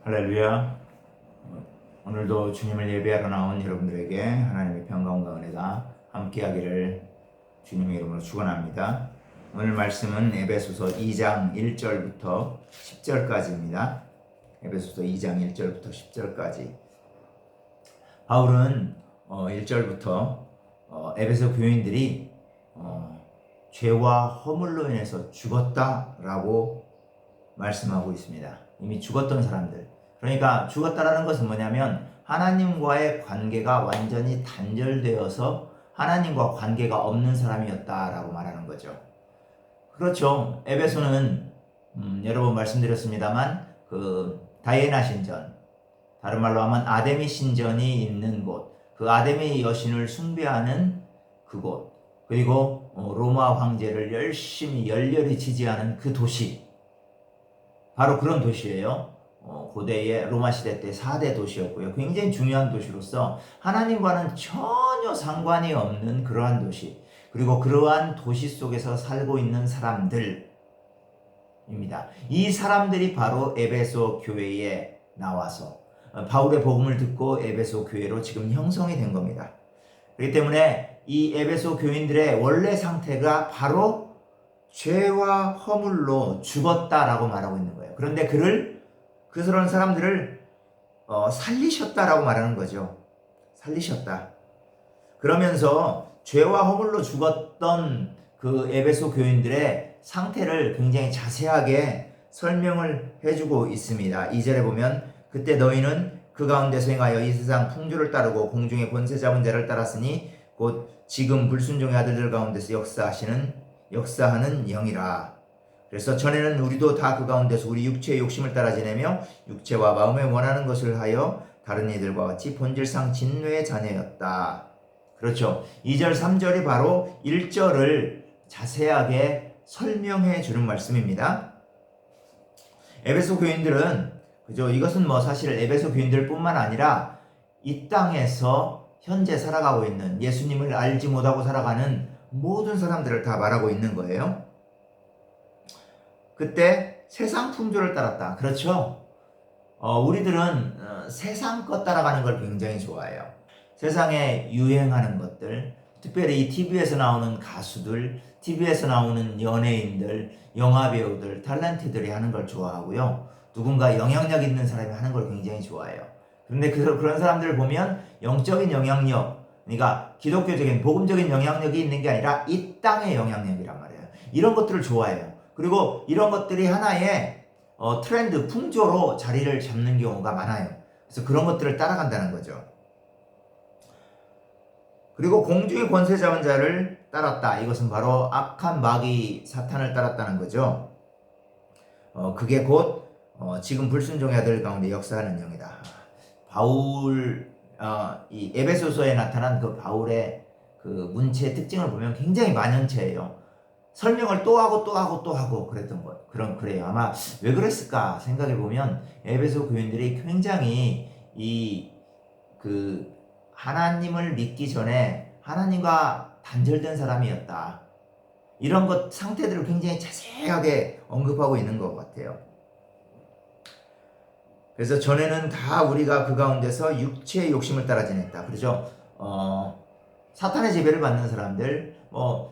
할렐루야. 오늘도 주님을 예배하러 나온 여러분들에게 하나님의 평강과 은혜가 함께하기를 주님의 이름으로 축원합니다. 오늘 말씀은 에베소서 2장 1절부터 10절까지입니다. 에베소서 2장 1절부터 10절까지. 바울은 1절부터 에베소 교인들이 죄와 허물로 인해서 죽었다라고 말씀하고 있습니다. 이미 죽었던 사람들. 그러니까 죽었다라는 것은 뭐냐면 하나님과의 관계가 완전히 단절되어서 하나님과 관계가 없는 사람이었다라고 말하는 거죠. 그렇죠. 에베소는 여러 번 말씀드렸습니다만 그 다이애나 신전, 다른 말로 하면 아데미 신전이 있는 곳, 그 아데미 여신을 숭배하는 그곳, 그리고 로마 황제를 열렬히 지지하는 그 도시, 바로 그런 도시예요. 고대의 로마 시대 때 4대 도시였고요. 굉장히 중요한 도시로서 하나님과는 전혀 상관이 없는 그러한 도시, 그리고 그러한 도시 속에서 살고 있는 사람들입니다. 이 사람들이 바로 에베소 교회에 나와서 바울의 복음을 듣고 에베소 교회로 지금 형성이 된 겁니다. 그렇기 때문에 이 에베소 교인들의 원래 상태가 바로 죄와 허물로 죽었다라고 말하고 있는 거예요. 그런데 그런 사람들을 살리셨다라고 말하는 거죠. 살리셨다. 그러면서 죄와 허물로 죽었던 그 에베소 교인들의 상태를 굉장히 자세하게 설명을 해주고 있습니다. 2절에 보면 그때 너희는 그 가운데서 행하여 이 세상 풍조를 따르고 공중의 권세 잡은 자를 따랐으니 곧 지금 불순종의 아들들 가운데서 역사하는 영이라. 그래서 전에는 우리도 다 그 가운데서 우리 육체의 욕심을 따라 지내며 육체와 마음에 원하는 것을 하여 다른 이들과 같이 본질상 진노의 자녀였다. 그렇죠. 2절 3절이 바로 1절을 자세하게 설명해 주는 말씀입니다. 에베소 교인들은 그죠? 이것은 사실 에베소 교인들뿐만 아니라 이 땅에서 현재 살아가고 있는 예수님을 알지 못하고 살아가는 모든 사람들을 다 말하고 있는 거예요. 그때 세상 풍조를 따랐다. 그렇죠? 우리들은 세상 것 따라가는 걸 굉장히 좋아해요. 세상에 유행하는 것들, 특별히 TV에서 나오는 가수들, TV에서 나오는 연예인들, 영화배우들, 탤런트들이 하는 걸 좋아하고요. 누군가 영향력 있는 사람이 하는 걸 굉장히 좋아해요. 그런데 그런 사람들을 보면 영적인 영향력, 그러니까 기독교적인 복음적인 영향력이 있는 게 아니라 이 땅의 영향력이란 말이에요. 이런 것들을 좋아해요. 그리고 이런 것들이 하나의 트렌드, 풍조로 자리를 잡는 경우가 많아요. 그래서 그런 것들을 따라간다는 거죠. 그리고 공중의 권세 잡은 자를 따랐다. 이것은 바로 악한 마귀 사탄을 따랐다는 거죠. 그게 곧 지금 불순종의 아들 가운데 역사하는 영이다. 바울, 이 에베소서에 나타난 그 바울의 그 문체의 특징을 보면 굉장히 만연체예요. 설명을 또 하고 그랬던 것. 그래요. 아마 왜 그랬을까 생각해 보면 에베소 교인들이 굉장히 하나님을 믿기 전에 하나님과 단절된 사람이었다. 이런 것 상태들을 굉장히 자세하게 언급하고 있는 것 같아요. 그래서 전에는 다 우리가 그 가운데서 육체의 욕심을 따라 지냈다. 그렇죠? 사탄의 지배를 받는 사람들,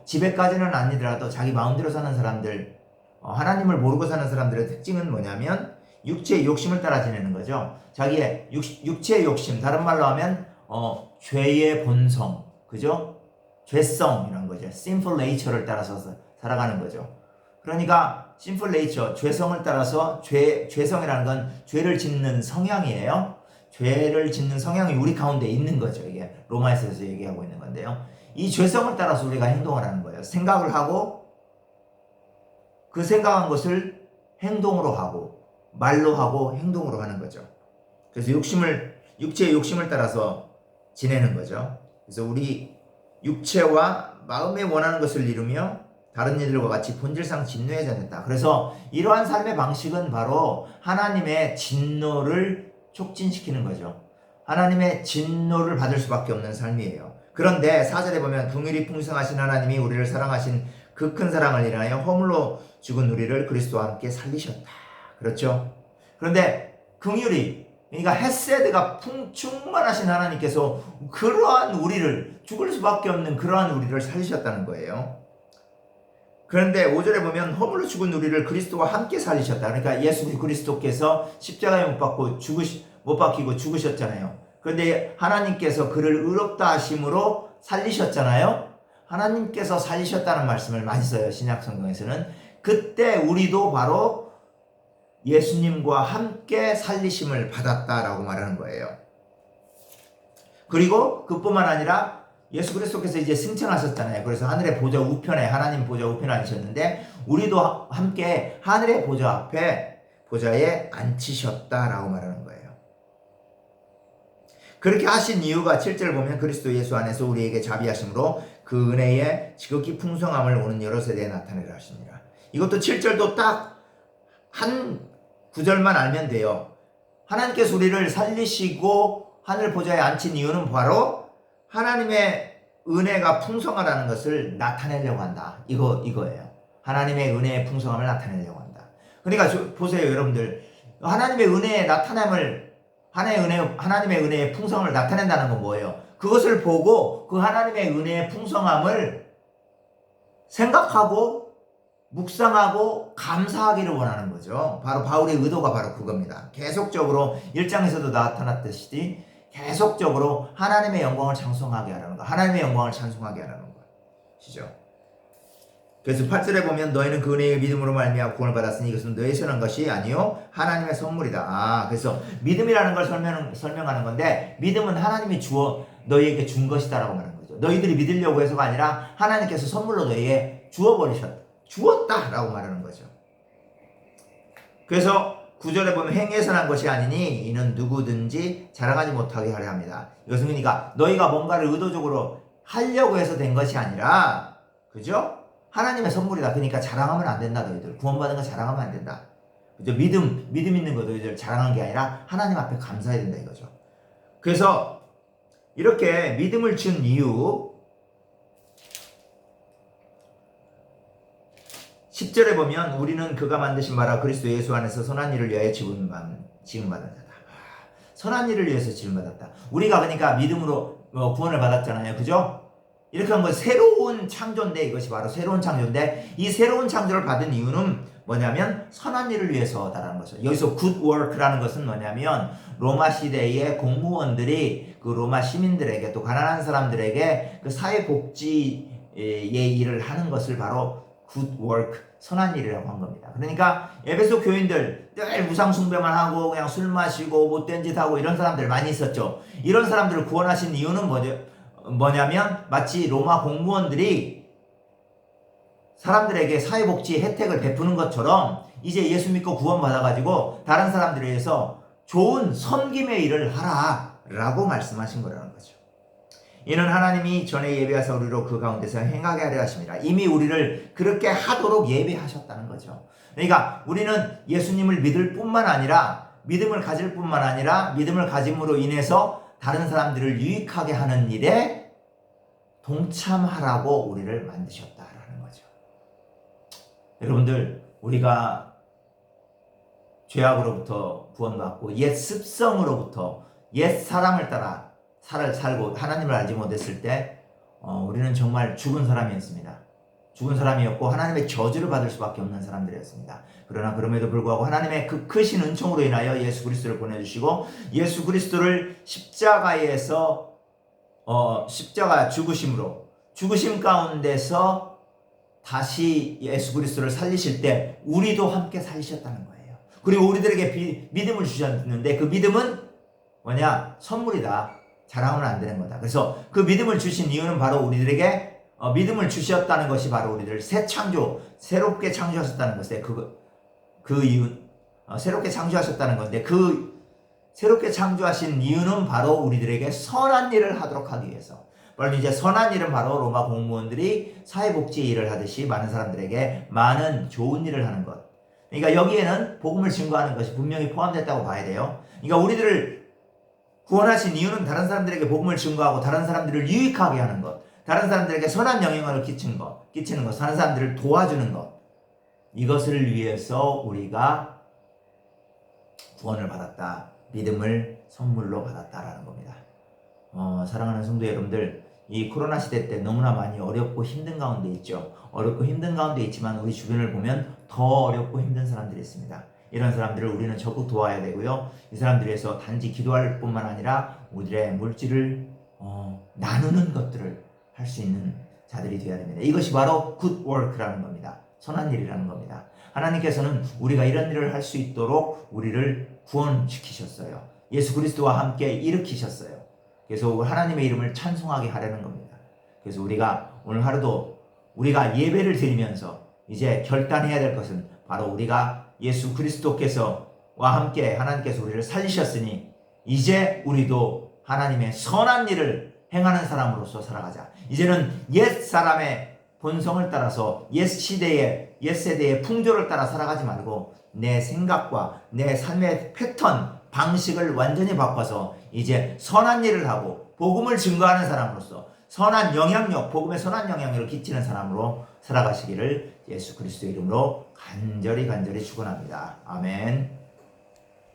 지배까지는 아니더라도 자기 마음대로 사는 사람들, 하나님을 모르고 사는 사람들의 특징은 뭐냐면 육체의 욕심을 따라 지내는 거죠. 자기의 육체의 욕심, 다른 말로 하면 죄의 본성, 그죠? 죄성이라는 거죠. sinful nature를 따라서 살아가는 거죠. 그러니까 sinful nature, 죄성을 따라서 죄성이라는 건 죄를 짓는 성향이에요. 죄를 짓는 성향이 우리 가운데 있는 거죠. 이게 로마에서 얘기하고 있는 건데요. 이 죄성을 따라서 우리가 행동을 하는 거예요. 생각을 하고 그 생각한 것을 행동으로 하고 말로 하고 행동으로 하는 거죠. 그래서 육체의 욕심을 따라서 지내는 거죠. 그래서 우리 육체와 마음에 원하는 것을 이루며 다른 이들과 같이 본질상 진노에 젖었다. 그래서 이러한 삶의 방식은 바로 하나님의 진노를 촉진시키는 거죠. 하나님의 진노를 받을 수밖에 없는 삶이에요. 그런데 4절에 보면 긍휼이 풍성하신 하나님이 우리를 사랑하신 그 큰 사랑을 인하여 허물로 죽은 우리를 그리스도와 함께 살리셨다. 그렇죠? 그런데 긍휼이, 그러니까 헤세드가 충만하신 하나님께서 그러한 우리를, 죽을 수밖에 없는 그러한 우리를 살리셨다는 거예요. 그런데 5절에 보면 허물로 죽은 우리를 그리스도와 함께 살리셨다. 그러니까 예수 그리스도께서 십자가에 못 박히고 죽으셨잖아요. 그런데 하나님께서 그를 의롭다 하심으로 살리셨잖아요. 하나님께서 살리셨다는 말씀을 많이 써요. 신약 성경에서는. 그때 우리도 바로 예수님과 함께 살리심을 받았다라고 말하는 거예요. 그리고 그뿐만 아니라 예수 그리스도께서 이제 승천하셨잖아요. 그래서 하늘의 보좌 우편에, 하나님 보좌 우편에 앉으셨는데 우리도 함께 하늘의 보좌 앞에 보좌에 앉히셨다라고 말하는 거예요. 그렇게 하신 이유가 7절 보면 그리스도 예수 안에서 우리에게 자비하심으로 그 은혜의 지극히 풍성함을 오는 여러 세대에 나타내려 하십니다. 이것도 7절도 딱 한 구절만 알면 돼요. 하나님께서 우리를 살리시고 하늘 보좌에 앉힌 이유는 바로 하나님의 은혜가 풍성하다는 것을 나타내려고 한다. 이거예요. 하나님의 은혜의 풍성함을 나타내려고 한다. 그러니까 보세요, 여러분들. 하나님의 은혜의 나타남을, 하나님의 은혜의 풍성함을 나타낸다는 건 뭐예요? 그것을 보고 그 하나님의 은혜의 풍성함을 생각하고 묵상하고 감사하기를 원하는 거죠. 바로 바울의 의도가 바로 그겁니다. 계속적으로 1장에서도 나타났듯이 계속적으로 하나님의 영광을 찬송하게 하라는 거. 하나님의 영광을 찬송하게 하라는 것이죠. 그래서 8절에 보면 너희는 그 은혜의 믿음으로 말미암아 구원을 받았으니 이것은 너희에서 난 것이 아니요 하나님의 선물이다. 그래서 믿음이라는 걸 설명하는 건데, 믿음은 하나님이 너희에게 준 것이다라고 말하는 거죠. 너희들이 믿으려고 해서가 아니라 하나님께서 선물로 너희에게 주었다라고 말하는 거죠. 그래서 9절에 보면 행위에서 난 것이 아니니 이는 누구든지 자랑하지 못하게 하려 합니다. 이것은 그러니까 너희가 뭔가를 의도적으로 하려고 해서 된 것이 아니라, 그죠? 하나님의 선물이다. 그러니까 자랑하면 안 된다. 너희들 구원받은 거 자랑하면 안 된다. 그죠? 믿음 있는 거 너희들 자랑한 게 아니라 하나님 앞에 감사해야 된다 이거죠. 그래서 이렇게 믿음을 준 이유, 10절에 보면 우리는 그가 만드신 바라 그리스도 예수 안에서 선한 일을 위하여 지음받은 자다. 선한 일을 위해서 지음받았다. 우리가 그러니까 믿음으로 구원을 받았잖아요. 그죠? 이렇게 한 건 새로운 창조인데, 이것이 바로 새로운 창조인데, 이 새로운 창조를 받은 이유는 뭐냐면 선한 일을 위해서다라는 거죠. 여기서 good work라는 것은 뭐냐면 로마 시대의 공무원들이 그 로마 시민들에게, 또 가난한 사람들에게 그 사회복지의 일을 하는 것을 바로 good work, 선한 일이라고 한 겁니다. 그러니까 에베소 교인들 늘 우상 숭배만 하고 그냥 술 마시고 못된 짓 하고 이런 사람들 많이 있었죠. 이런 사람들을 구원하신 이유는 뭐냐면 마치 로마 공무원들이 사람들에게 사회복지 혜택을 베푸는 것처럼 이제 예수 믿고 구원받아가지고 다른 사람들에 의해서 좋은 섬김의 일을 하라라고 말씀하신 거라는 거죠. 이는 하나님이 전에 예비하사 우리로 그 가운데서 행하게 하려 하십니다. 이미 우리를 그렇게 하도록 예비하셨다는 거죠. 그러니까 우리는 예수님을 믿을 뿐만 아니라, 믿음을 가질 뿐만 아니라 믿음을 가짐으로 인해서 다른 사람들을 유익하게 하는 일에 동참하라고 우리를 만드셨다라는 거죠. 여러분들, 우리가 죄악으로부터 구원받고 옛 습성으로부터 옛 사람을 따라 살고 하나님을 알지 못했을 때 우리는 정말 죽은 사람이었습니다. 죽은 사람이었고 하나님의 저주를 받을 수밖에 없는 사람들이었습니다. 그러나 그럼에도 불구하고 하나님의 그 크신 은총으로 인하여 예수 그리스도를 보내주시고, 예수 그리스도를 십자가에서 십자가 죽으심 가운데서 다시 예수 그리스도를 살리실 때 우리도 함께 살리셨다는 거예요. 그리고 우리들에게 믿음을 주셨는데, 그 믿음은 뭐냐? 선물이다. 자랑하면 안 되는 거다. 그래서 그 믿음을 주신 이유는 바로 우리들에게 믿음을 주셨다는 것이 바로 우리들을 새롭게 창조하셨다는 것에 그 이유, 새롭게 창조하셨다는 건데, 그 새롭게 창조하신 이유는 바로 우리들에게 선한 일을 하도록 하기 위해서. 바로 이제 선한 일은 바로 로마 공무원들이 사회복지 일을 하듯이 많은 사람들에게 많은 좋은 일을 하는 것. 그러니까 여기에는 복음을 증거하는 것이 분명히 포함됐다고 봐야 돼요. 그러니까 우리들을 구원하신 이유는 다른 사람들에게 복음을 증거하고 다른 사람들을 유익하게 하는 것, 다른 사람들에게 선한 영향을 끼치는 것, 다른 사람들을 도와주는 것, 이것을 위해서 우리가 구원을 받았다. 믿음을 선물로 받았다라는 겁니다. 사랑하는 성도 여러분들, 이 코로나 시대 때 너무나 많이 어렵고 힘든 가운데 있죠. 어렵고 힘든 가운데 있지만 우리 주변을 보면 더 어렵고 힘든 사람들이 있습니다. 이런 사람들을 우리는 적극 도와야 되고요. 이 사람들을 위해서 단지 기도할 뿐만 아니라 우리의 물질을 나누는 것들을 할 수 있는 자들이 되어야 됩니다. 이것이 바로 good work라는 겁니다. 선한 일이라는 겁니다. 하나님께서는 우리가 이런 일을 할 수 있도록 우리를 구원시키셨어요. 예수 그리스도와 함께 일으키셨어요. 그래서 하나님의 이름을 찬송하게 하려는 겁니다. 그래서 우리가 오늘 하루도 우리가 예배를 드리면서 이제 결단해야 될 것은 바로 우리가 예수 그리스도께서와 함께 하나님께서 우리를 살리셨으니 이제 우리도 하나님의 선한 일을 행하는 사람으로서 살아가자. 이제는 옛 사람의 본성을 따라서 옛 시대의 옛 세대의 풍조를 따라 살아가지 말고 내 생각과 내 삶의 패턴 방식을 완전히 바꿔서 이제 선한 일을 하고 복음을 증거하는 사람으로서 선한 영향력, 복음의 선한 영향력을 끼치는 사람으로 살아가시기를 예수 그리스도의 이름으로 간절히 축원합니다. 아멘.